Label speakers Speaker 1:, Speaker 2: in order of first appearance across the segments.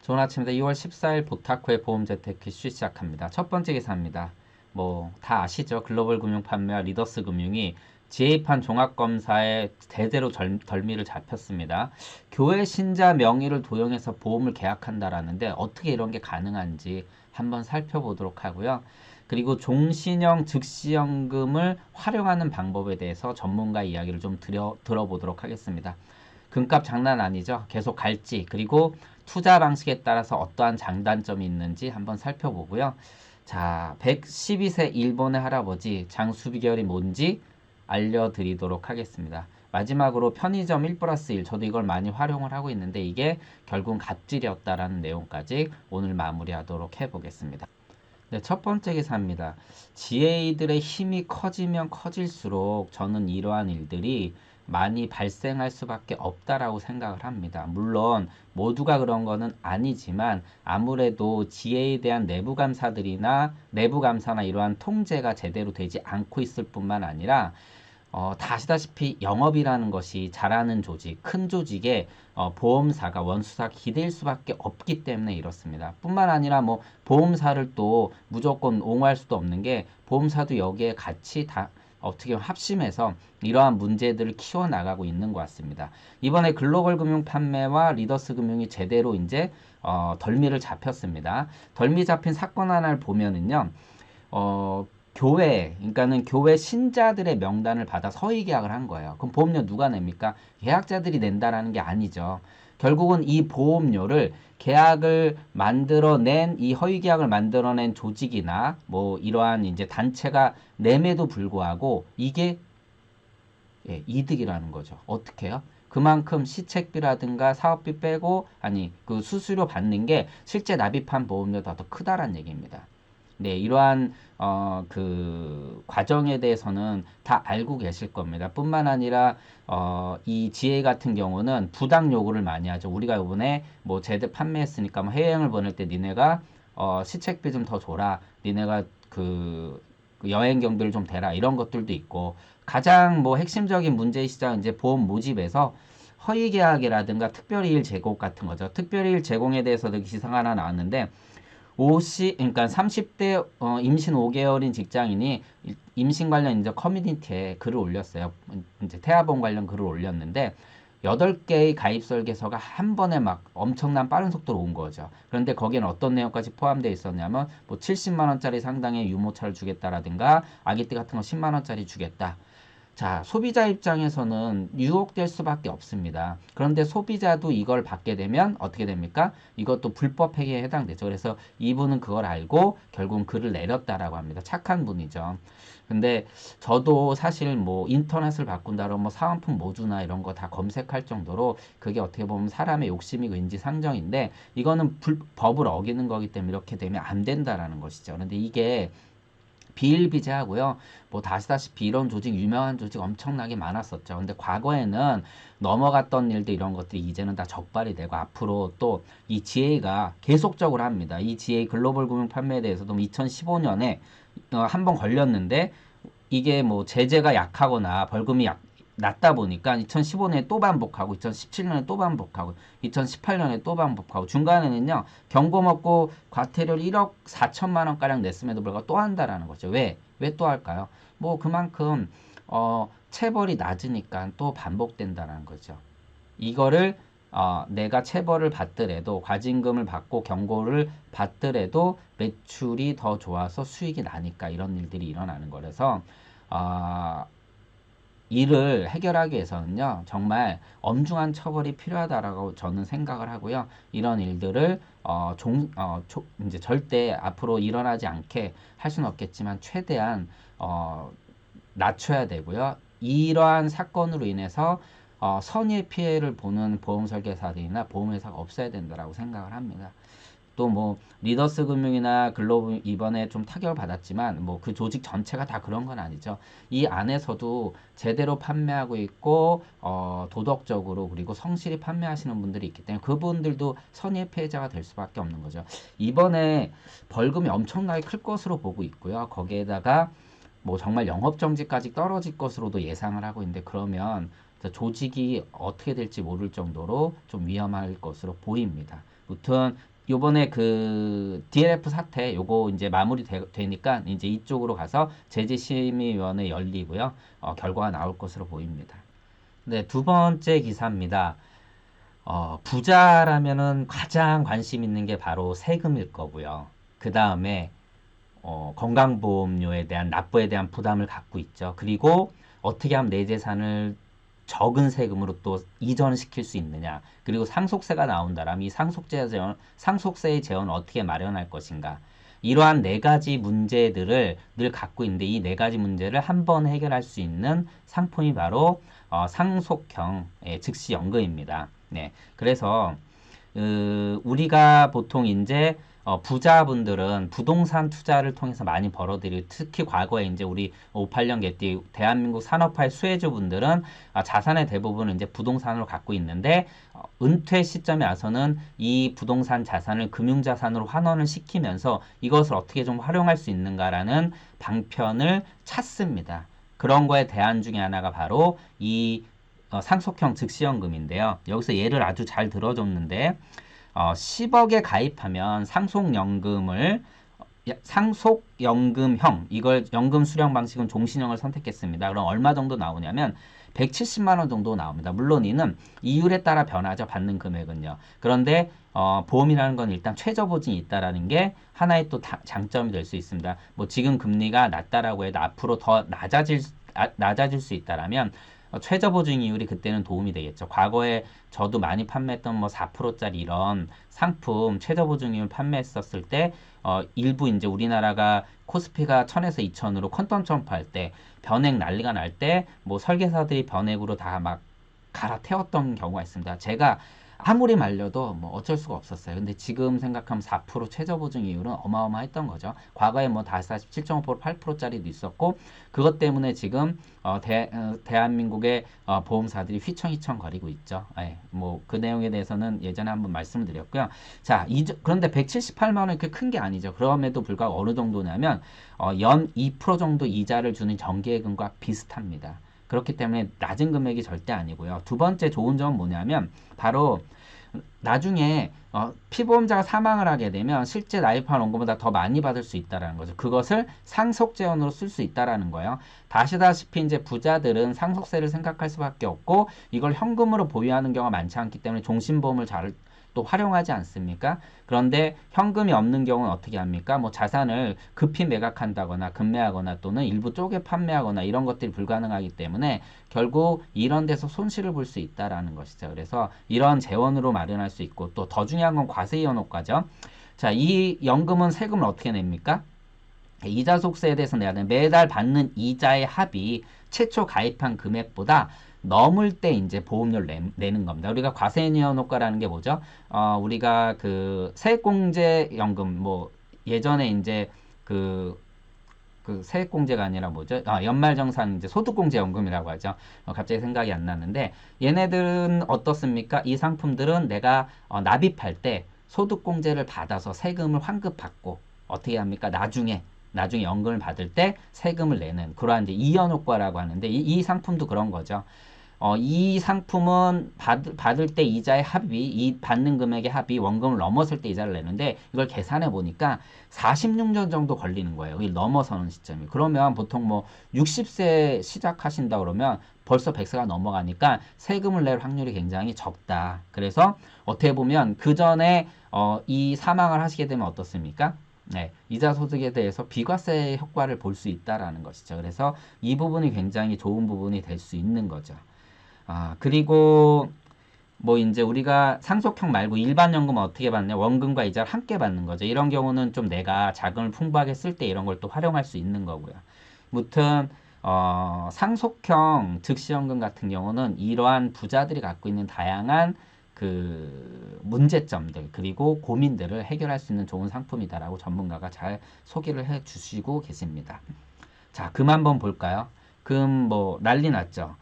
Speaker 1: 좋은 아침입니다. 2월 14일 보타코의 보험재테크 이슈 시작합니다. 첫 번째 기사입니다. 뭐 다 아시죠? 글로벌 금융 판매와 리더스 금융이 지에이판 종합검사에 대대로 덜미를 잡혔습니다. 교회 신자 명의를 도용해서 보험을 계약한다라는데 어떻게 이런 게 가능한지 한번 살펴보도록 하고요. 그리고 종신형 즉시연금을 활용하는 방법에 대해서 전문가 이야기를 좀 들어보도록 하겠습니다. 금값 장난 아니죠. 계속 갈지, 그리고 투자 방식에 따라서 어떠한 장단점이 있는지 한번 살펴보고요. 자, 112세 일본의 할아버지 장수비결이 뭔지 알려드리도록 하겠습니다. 마지막으로 편의점 1 플러스 1, 저도 이걸 많이 활용을 하고 있는데 이게 결국은 갑질이었다라는 내용까지 오늘 마무리하도록 해보겠습니다. 네, 첫 번째 기사입니다. GA들의 힘이 커지면 커질수록 저는 이러한 일들이 많이 발생할 수밖에 없다라고 생각을 합니다. 물론 모두가 그런 거는 아니지만 아무래도 GA에 대한 내부 감사나 이러한 통제가 제대로 되지 않고 있을 뿐만 아니라 다 아시다시피 영업이라는 것이 잘하는 조직, 큰 조직에 보험사가 원수사 기댈 수밖에 없기 때문에 이렇습니다. 뿐만 아니라 뭐 보험사를 또 무조건 옹호할 수도 없는 게 보험사도 여기에 같이 다 어떻게 합심해서 이러한 문제들을 키워나가고 있는 것 같습니다. 이번에 글로벌 금융 판매와 리더스 금융이 제대로 이제 덜미를 잡혔습니다. 덜미 잡힌 사건 하나를 보면은요. 그러니까는 교회 신자들의 명단을 받아 서의 계약을 한 거예요. 그럼 보험료 누가 냅니까? 계약자들이 낸다라는 게 아니죠. 결국은 이 보험료를 계약을 만들어낸 이 허위 계약을 만들어낸 조직이나 뭐 이러한 이제 단체가 냄에도 불구하고 이게 이득이라는 거죠. 어떻게 해요? 그만큼 시책비라든가 사업비 빼고 그 수수료 받는 게 실제 납입한 보험료보다 더 크다란 얘기입니다. 네, 이러한 그 과정에 대해서는 다 알고 계실 겁니다. 뿐만 아니라 이 GA 같은 경우는 부당 요구를 많이 하죠. 우리가 이번에 뭐 제대 판매했으니까 뭐 해외여행을 보낼 때 니네가 시책비 좀 더 줘라. 니네가 그 여행 경비를 좀 대라. 이런 것들도 있고 가장 뭐 핵심적인 문제이시장 이제 보험 모집에서 허위 계약이라든가 특별히일 제공 같은 거죠. 특별히일 제공에 대해서도 기사가 하나 나왔는데 그러니까 30대 임신 5개월인 직장인이 임신 관련 이제 커뮤니티에 글을 올렸어요. 이제 태아보험 관련 글을 올렸는데 8개의 가입 설계서가 한 번에 막 엄청난 빠른 속도로 온 거죠. 그런데 거기에는 어떤 내용까지 포함되어 있었냐면 뭐 70만 원짜리 상당의 유모차를 주겠다라든가 아기띠 같은 거 10만 원짜리 주겠다. 자, 소비자 입장에서는 유혹될 수밖에 없습니다. 그런데 소비자도 이걸 받게 되면 어떻게 됩니까? 이것도 불법 행위에 해당되죠. 그래서 이분은 그걸 알고 결국은 글을 내렸다라고 합니다. 착한 분이죠. 근데 저도 사실 뭐 인터넷을 바꾼다로 뭐 사은품 모주나 이런 거 다 검색할 정도로 그게 어떻게 보면 사람의 욕심이고 인지상정인데 이거는 법을 어기는 거기 때문에 이렇게 되면 안 된다라는 것이죠. 그런데 이게 비일비재하고요. 뭐 아시다시피 이런 조직, 유명한 조직 엄청나게 많았었죠. 근데 과거에는 넘어갔던 일들 이런 것들이 이제는 다 적발이 되고 앞으로 또 이 GA가 계속적으로 합니다. 이 GA 글로벌 금융 판매에 대해서도 2015년에 한 번 걸렸는데 이게 뭐 제재가 약하거나 벌금이 낮다 보니까 2015년에 또 반복하고 2017년에 또 반복하고 2018년에 또 반복하고 중간에는요 경고 먹고 과태료를 1억 4천만 원가량 냈음에도 불구하고 또 한다라는 거죠. 왜 또 할까요? 뭐 그만큼 체벌이 낮으니까 또 반복된다는 거죠. 이거를 내가 체벌을 받더라도 과징금을 받고 경고를 받더라도 매출이 더 좋아서 수익이 나니까 이런 일들이 일어나는 거라서 이를 해결하기 위해서는요, 정말 엄중한 처벌이 필요하다라고 저는 생각을 하고요. 이런 일들을 이제 절대 앞으로 일어나지 않게 할 수는 없겠지만 최대한 낮춰야 되고요. 이러한 사건으로 인해서 선의의 피해를 보는 보험 설계사들이나 보험회사가 없어야 된다라고 생각을 합니다. 또 뭐 리더스 금융이나 글로벌 이번에 좀 타격을 받았지만 뭐 그 조직 전체가 다 그런 건 아니죠. 이 안에서도 제대로 판매하고 있고 도덕적으로 그리고 성실히 판매하시는 분들이 있기 때문에 그분들도 선의의 피해자가 될 수밖에 없는 거죠. 이번에 벌금이 엄청나게 클 것으로 보고 있고요. 거기에다가 뭐 정말 영업정지까지 떨어질 것으로도 예상을 하고 있는데 그러면 조직이 어떻게 될지 모를 정도로 좀 위험할 것으로 보입니다. 무튼 요번에 그 DLF 사태 요거 이제 되니까 이제 이쪽으로 가서 제재심의위원회 열리고요. 결과가 나올 것으로 보입니다. 네, 두 번째 기사입니다. 부자라면은 가장 관심 있는 게 바로 세금일 거고요. 그 다음에 건강보험료에 대한 납부에 대한 부담을 갖고 있죠. 그리고 어떻게 하면 내 재산을 적은 세금으로 또 이전시킬 수 있느냐. 그리고 상속세가 나온다라면 이 상속세의 재원을 어떻게 마련할 것인가. 이러한 네 가지 문제들을 늘 갖고 있는데 이 네 가지 문제를 한 번 해결할 수 있는 상품이 바로 상속형 즉시연금입니다. 네, 그래서 우리가 보통 이제 부자분들은 부동산 투자를 통해서 많이 벌어들이고 특히 과거에 이제 우리 58년 개띠 대한민국 산업화의 수혜주분들은 자산의 대부분을 이제 부동산으로 갖고 있는데 은퇴 시점에 와서는 이 부동산 자산을 금융자산으로 환원을 시키면서 이것을 어떻게 좀 활용할 수 있는가라는 방편을 찾습니다. 그런 거에 대안 중에 하나가 바로 이 상속형 즉시연금인데요. 여기서 예를 아주 잘 들어줬는데 10억에 가입하면 상속연금형 이걸 연금 수령 방식은 종신형을 선택했습니다. 그럼 얼마 정도 나오냐면 170만 원 정도 나옵니다. 물론 이는 이율에 따라 변하죠. 받는 금액은요. 그런데 보험이라는 건 일단 최저 보증이 있다라는 게 하나의 또 장점이 될 수 있습니다. 뭐 지금 금리가 낮다라고 해도 앞으로 더 낮아질 수 있다라면 최저 보증 이율이 그때는 도움이 되겠죠. 과거에 저도 많이 판매했던 뭐 4%짜리 이런 상품 최저 보증 이율 판매했었을 때 일부 이제 우리나라가 코스피가 1000에서 2000으로 퀀텀 점프할 때 변액 난리가 날 때 뭐 설계사들이 변액으로 다 막 갈아태웠던 경우가 있습니다. 제가 아무리 말려도 뭐 어쩔 수가 없었어요. 근데 지금 생각하면 4% 최저 보증 이율은 어마어마했던 거죠. 과거에 뭐 다시 7.5% 8%짜리도 있었고 그것 때문에 지금 대한민국의 보험사들이 휘청휘청 거리고 있죠. 예, 뭐 그 내용에 대해서는 예전에 한번 말씀을 드렸고요. 자, 그런데 178만 원 이렇게 큰 게 아니죠. 그럼에도 불구하고 어느 정도냐면 연 2% 정도 이자를 주는 정기예금과 비슷합니다. 그렇기 때문에 낮은 금액이 절대 아니고요. 두 번째 좋은 점은 뭐냐면 바로 나중에 피보험자가 사망을 하게 되면 실제 납입한 원금보다 더 많이 받을 수 있다는 거죠. 그것을 상속재원으로 쓸 수 있다는 거예요. 다시다시피 이제 부자들은 상속세를 생각할 수밖에 없고 이걸 현금으로 보유하는 경우가 많지 않기 때문에 종신보험을 잘 또 활용하지 않습니까? 그런데 현금이 없는 경우는 어떻게 합니까? 뭐 자산을 급히 매각한다거나 급매하거나 또는 일부 쪼개 판매하거나 이런 것들이 불가능하기 때문에 결국 이런 데서 손실을 볼 수 있다라는 것이죠. 그래서 이런 재원으로 마련할 수 있고 또 더 중요한 건 과세이혼 효과죠. 자, 이 연금은 세금을 어떻게 냅니까? 이자 속세에 대해서 내야 되는 매달 받는 이자의 합이 최초 가입한 금액보다 넘을 때 이제 보험료를 내는 겁니다. 우리가 과세이혼 효과라는 게 뭐죠? 우리가 그 세액공제연금 뭐 예전에 이제 그 세액공제가 아니라 뭐죠? 연말정산 이제 소득공제연금이라고 하죠. 갑자기 생각이 안 나는데 얘네들은 어떻습니까? 이 상품들은 내가 납입할 때 소득공제를 받아서 세금을 환급받고 어떻게 합니까? 나중에 연금을 받을 때 세금을 내는 그러한 이제 이연 효과라고 하는데 이 상품도 그런 거죠. 이 상품은 받을 때 이자의 합이, 이 받는 금액의 합이 원금을 넘었을 때 이자를 내는데 이걸 계산해 보니까 46년 정도 걸리는 거예요. 이 넘어서는 시점이. 그러면 보통 뭐 60세 시작하신다 그러면 벌써 100세가 넘어가니까 세금을 낼 확률이 굉장히 적다. 그래서 어떻게 보면 그 전에 이 사망을 하시게 되면 어떻습니까? 네, 이자 소득에 대해서 비과세 효과를 볼 수 있다라는 것이죠. 그래서 이 부분이 굉장히 좋은 부분이 될 수 있는 거죠. 그리고 뭐 이제 우리가 상속형 말고 일반 연금은 어떻게 받냐? 원금과 이자를 함께 받는 거죠. 이런 경우는 좀 내가 자금을 풍부하게 쓸 때 이런 걸 또 활용할 수 있는 거고요. 무튼 상속형 즉시연금 같은 경우는 이러한 부자들이 갖고 있는 다양한 그 문제점들 그리고 고민들을 해결할 수 있는 좋은 상품이다라고 전문가가 잘 소개를 해 주시고 계십니다. 자, 금 한번 볼까요? 금 뭐 난리 났죠.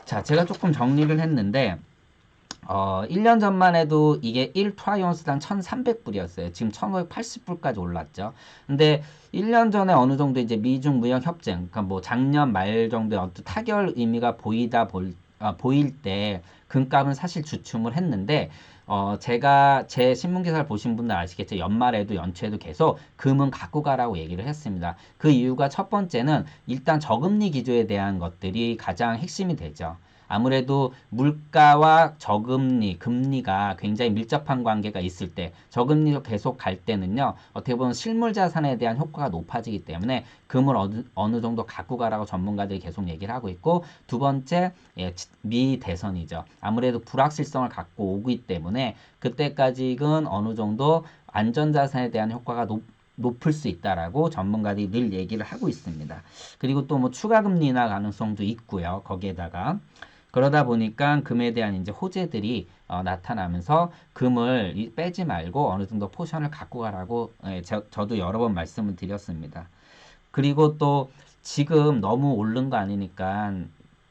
Speaker 1: 자, 제가 조금 정리를 했는데 1년 전만 해도 이게 1트라이온스당 1,300불이었어요. 지금 1,580불까지 올랐죠. 근데 1년 전에 어느 정도 이제 미중 무역 협정, 그러니까 뭐 작년 말 정도의 어떤 타결 의미가 보일 때 금값은 사실 주춤을 했는데 제가 제 신문기사를 보신 분들 아시겠죠? 연말에도 연초에도 계속 금은 갖고 가라고 얘기를 했습니다. 그 이유가 첫 번째는 일단 저금리 기조에 대한 것들이 가장 핵심이 되죠. 아무래도 물가와 저금리, 금리가 굉장히 밀접한 관계가 있을 때, 저금리로 계속 갈 때는요, 어떻게 보면 실물 자산에 대한 효과가 높아지기 때문에 금을 어느 정도 갖고 가라고 전문가들이 계속 얘기를 하고 있고, 두 번째, 미 대선이죠. 아무래도 불확실성을 갖고 오기 때문에 그때까지는 어느 정도 안전자산에 대한 효과가 높을 수 있다라고 전문가들이 늘 얘기를 하고 있습니다. 그리고 또 뭐 추가 금리 인하 가능성도 있고요. 거기에다가 그러다 보니까 금에 대한 이제 호재들이 나타나면서 금을 빼지 말고 어느 정도 포션을 갖고 가라고 저도 여러 번 말씀을 드렸습니다. 그리고 또 지금 너무 오른 거 아니니까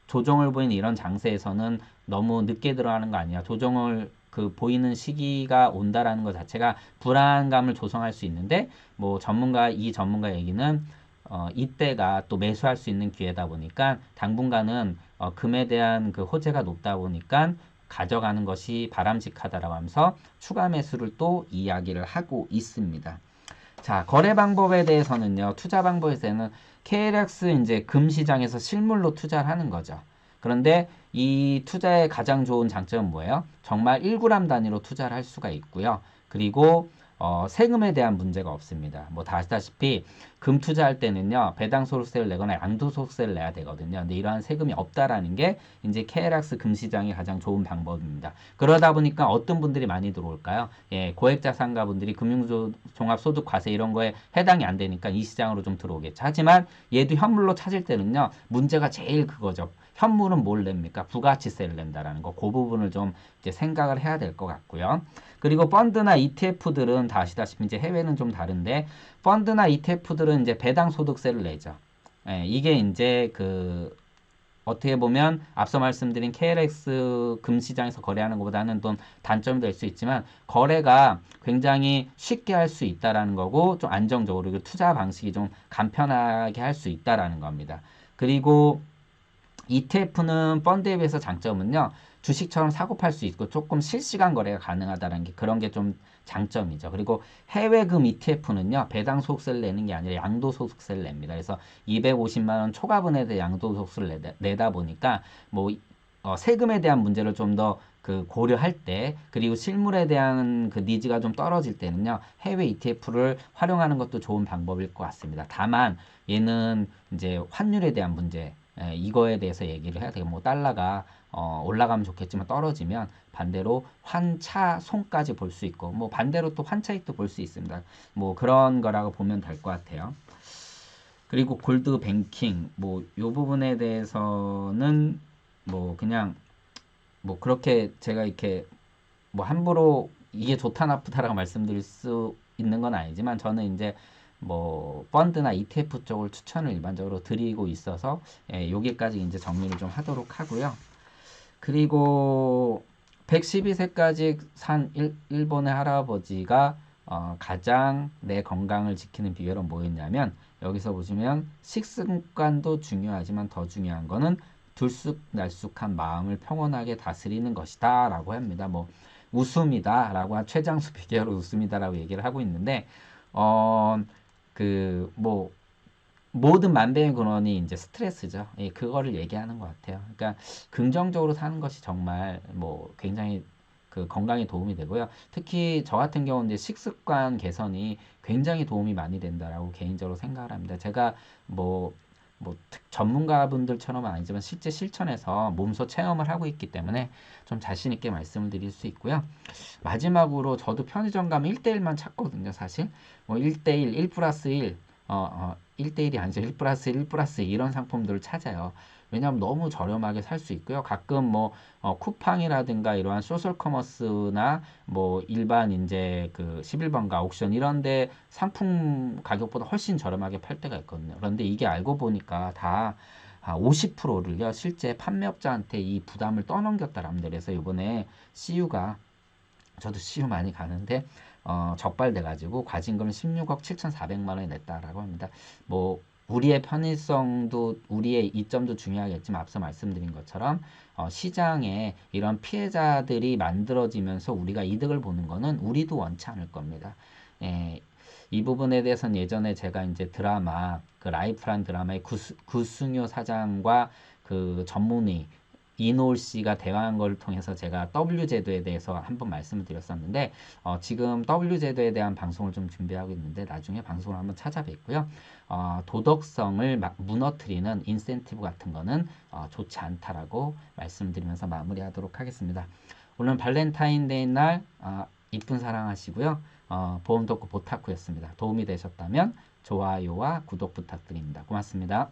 Speaker 1: 조정을 보이는 이런 장세에서는 너무 늦게 들어가는 거 아니야. 조정을 보이는 시기가 온다라는 것 자체가 불안감을 조성할 수 있는데 뭐 이 전문가 얘기는 이때가 또 매수할 수 있는 기회다 보니까 당분간은 금에 대한 그 호재가 높다 보니까 가져가는 것이 바람직하다라고 하면서 추가 매수를 또 이야기를 하고 있습니다. 자, 거래 방법에 대해서는요, 투자 방법에 대해서는 KLX 이제 금 시장에서 실물로 투자를 하는 거죠. 그런데 이 투자의 가장 좋은 장점은 뭐예요? 정말 1g 단위로 투자를 할 수가 있고요. 그리고 세금에 대한 문제가 없습니다. 뭐 다 아시다시피 금 투자할 때는요, 배당 소득세를 내거나 양도 소득세를 내야 되거든요. 근데 이러한 세금이 없다라는 게 이제 KLX 금 시장의 가장 좋은 방법입니다. 그러다 보니까 어떤 분들이 많이 들어올까요? 예, 고액자산가 분들이 금융종합소득과세 이런 거에 해당이 안 되니까 이 시장으로 좀 들어오겠죠. 하지만 얘도 현물로 찾을 때는요, 문제가 제일 그거죠. 현물은 뭘 냅니까? 부가치세를 낸다라는 거. 그 부분을 좀 이제 생각을 해야 될 것 같고요. 그리고 펀드나 ETF들은 다 아시다시피 이제 해외는 좀 다른데 펀드나 ETF들은 이제 배당 소득세를 내죠. 예, 이게 이제 어떻게 보면 앞서 말씀드린 KLX 금시장에서 거래하는 것보다는 좀 단점이 될 수 있지만 거래가 굉장히 쉽게 할 수 있다라는 거고 좀 안정적으로 그리고 투자 방식이 좀 간편하게 할 수 있다라는 겁니다. 그리고 ETF는 펀드에 비해서 장점은요. 주식처럼 사고 팔 수 있고 조금 실시간 거래가 가능하다는 게 그런 게 좀 장점이죠. 그리고 해외금 ETF는요. 배당 소득세를 내는 게 아니라 양도 소득세를 냅니다. 그래서 250만 원 초과분에 대해 양도 소득세를 내다 보니까 뭐 세금에 대한 문제를 좀 더 고려할 때 그리고 실물에 대한 니즈가 좀 떨어질 때는요. 해외 ETF를 활용하는 것도 좋은 방법일 것 같습니다. 다만 얘는 이제 환율에 대한 문제 이거에 대해서 얘기를 해야 되고 뭐 달러가 올라가면 좋겠지만 떨어지면 반대로 환차손까지 볼 수 있고 뭐 반대로 또 환차익도 볼 수 있습니다. 뭐 그런 거라고 보면 될 것 같아요. 그리고 골드 뱅킹 뭐 요 부분에 대해서는 뭐 그냥 뭐 그렇게 제가 이렇게 뭐 함부로 이게 좋다 나쁘다라고 말씀드릴 수 있는 건 아니지만 저는 이제 뭐 펀드나 ETF 쪽을 추천을 일반적으로 드리고 있어서 여기까지 이제 정리를 좀 하도록 하고요. 그리고 112세까지 산 일본의 할아버지가 가장 내 건강을 지키는 비결은 뭐였냐면 여기서 보시면 식습관도 중요하지만 더 중요한 거는 들쑥날쑥한 마음을 평온하게 다스리는 것이다 라고 합니다. 뭐 웃음이다 라고 최장수 비결은 웃음이다 라고 얘기를 하고 있는데 뭐 모든 만병의 근원이 이제 스트레스죠. 예, 그거를 얘기하는 것 같아요. 그러니까 긍정적으로 사는 것이 정말 뭐 굉장히 건강에 도움이 되고요. 특히 저 같은 경우는 이제 식습관 개선이 굉장히 도움이 많이 된다라고 개인적으로 생각을 합니다. 제가 전문가분들처럼은 아니지만 실제 실천해서 몸소 체험을 하고 있기 때문에 좀 자신 있게 말씀을 드릴 수 있고요. 마지막으로 저도 편의점 가면 1대1만 찾거든요, 사실. 뭐 1대1, 1 플러스 1, 1대1이 아니죠. 1 플러스 1, 1 플러스 2 이런 상품들을 찾아요. 왜냐하면 너무 저렴하게 살 수 있고요. 가끔 쿠팡이라든가 이러한 소셜 커머스나 뭐 일반 이제 11번가 옥션 이런데 상품 가격보다 훨씬 저렴하게 팔 때가 있거든요. 그런데 이게 알고 보니까 다 50%를요. 실제 판매업자한테 이 부담을 떠넘겼다랍니다. 그래서 이번에 CU가 저도 CU 많이 가는데 적발돼가지고 과징금 16억 7,400만 원이 냈다라고 합니다. 뭐 우리의 편의성도 우리의 이점도 중요하겠지만 앞서 말씀드린 것처럼 시장에 이런 피해자들이 만들어지면서 우리가 이득을 보는 거는 우리도 원치 않을 겁니다. 예, 이 부분에 대해서는 예전에 제가 이제 드라마 그 라이프란 드라마의 구승효 사장과 그 전문의 이노울 씨가 대화한 걸 통해서 제가 W 제도에 대해서 한번 말씀을 드렸었는데 지금 W 제도에 대한 방송을 좀 준비하고 있는데 나중에 방송을 한번 찾아뵙고요. 도덕성을 막 무너뜨리는 인센티브 같은 거는 좋지 않다라고 말씀드리면서 마무리하도록 하겠습니다. 오늘 발렌타인데이 날 이쁜 사랑하시고요. 보험 덕후 보타쿠였습니다. 도움이 되셨다면 좋아요와 구독 부탁드립니다. 고맙습니다.